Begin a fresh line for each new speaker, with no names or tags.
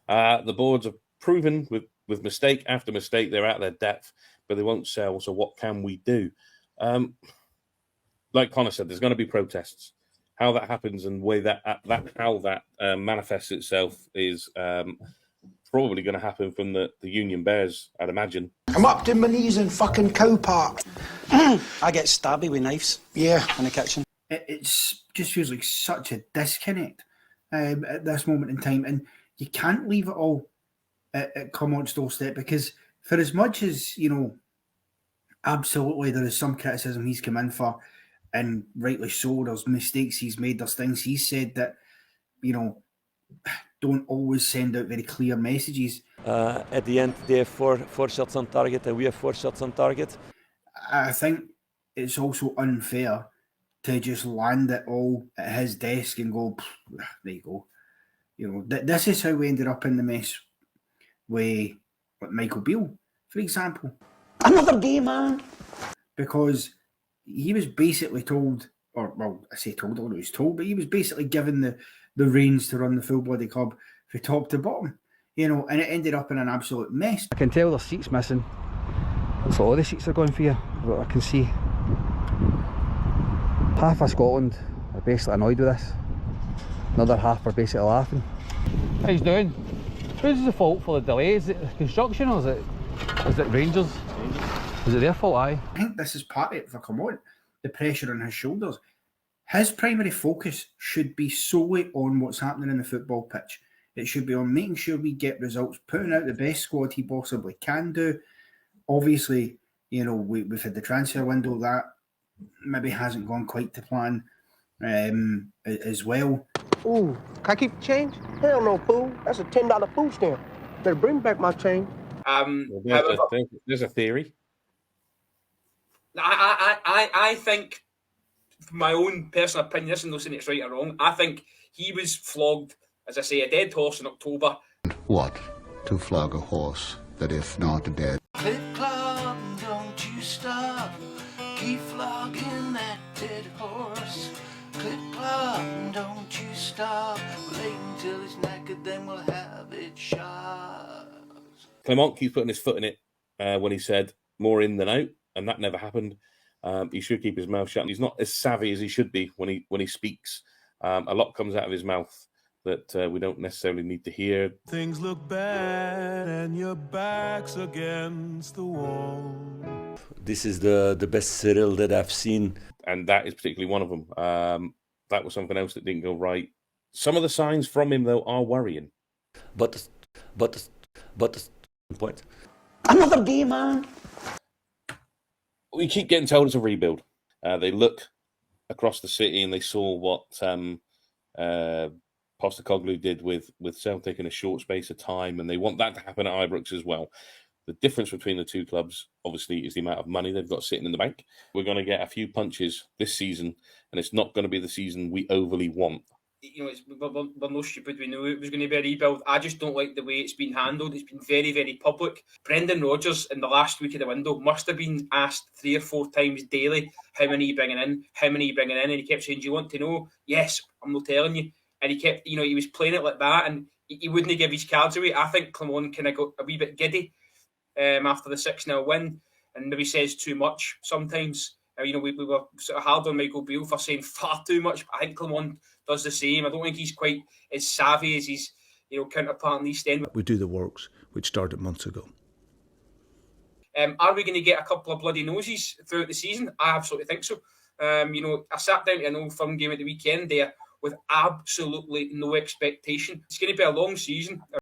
The boards are proven with mistake after mistake, they're out their depth, but they won't sell. So what can we do? Like Connor said, there's going to be protests. How that happens and how that manifests itself is probably going to happen from the Union Bears, I'd imagine.
I'm up to my knees in fucking cow park.
I get stabby with knives.
Yeah.
In the kitchen.
It just feels like such a disconnect at this moment in time, and you can't leave it all at Clement's doorstep, because for as much as, absolutely there is some criticism he's come in for, and rightly so, there's mistakes he's made, there's things he's said that, don't always send out very clear messages.
At the end, they have four shots on target and we have 4 shots on target.
I think it's also unfair to just land it all at his desk and go, there you go. This is how we ended up in the mess with Michael Beale, for example.
Another day, man.
Because he was basically told, but he was basically given the reins to run the full bloody club from top to bottom, and it ended up in an absolute mess.
I can tell there's seats missing. That's all the seats are going for you, what I can see. Half of Scotland are basically annoyed with this. Another half are basically laughing.
How you doing? Who's the fault for the delay? Is it construction or is it Rangers? Is it their fault?
I think this is part of it for Clement, the pressure on his shoulders. His primary focus should be solely on what's happening in the football pitch. It should be on making sure we get results, putting out the best squad he possibly can do. Obviously, we've had the transfer window that maybe hasn't gone quite to plan as well.
Ooh, can I keep the change? Hell no, fool. That's a $10 food stamp. Better bring back my change.
There's a theory.
I think, from my own personal opinion, this is not saying it's right or wrong, I think he was flogged, as I say, a dead horse in October.
What? To flog a horse that if not dead.
Clip clog, don't you stop. Keep flogging that dead horse. Clip clog, don't you stop. Wait until it's naked, then we'll have it shot.
Clement keeps putting his foot in it when he said more in than out, and that never happened. He should keep his mouth shut. He's not as savvy as he should be when he speaks. A lot comes out of his mouth that we don't necessarily need to hear.
Things look bad and your back's against the wall.
This is the best Cyril that I've seen.
And that is particularly one of them. That was something else that didn't go right. Some of the signs from him, though, are worrying.
But point.
Another day, man.
We keep getting told it's a rebuild. They look across the city and they saw what Postecoglou did with Celtic in a short space of time, and they want that to happen at Ibrox as well. The difference between the two clubs, obviously, is the amount of money they've got sitting in the bank. We're going to get a few punches this season, and it's not going to be the season we overly want.
We're no stupid. We knew it was going to be a rebuild. I just don't like the way it's been handled. It's been very, very public. Brendan Rodgers, in the last week of the window, must have been asked 3 or 4 times daily, how many are you bringing in? How many are you bringing in? And he kept saying, do you want to know? Yes, I'm not telling you. And he kept, he was playing it like that, and he wouldn't give his cards away. I think Clement kind of got a wee bit giddy after the 6-0 win, and maybe says too much sometimes. We were sort of hard on Michael Beale for saying far too much. I think Clement does the same. I don't think he's quite as savvy as his counterpart in the East End.
We do the works, which started months ago.
Are we going to get a couple of bloody noses throughout the season? I absolutely think so. I sat down to an Old Firm game at the weekend there with absolutely no expectation. It's going to be a long season.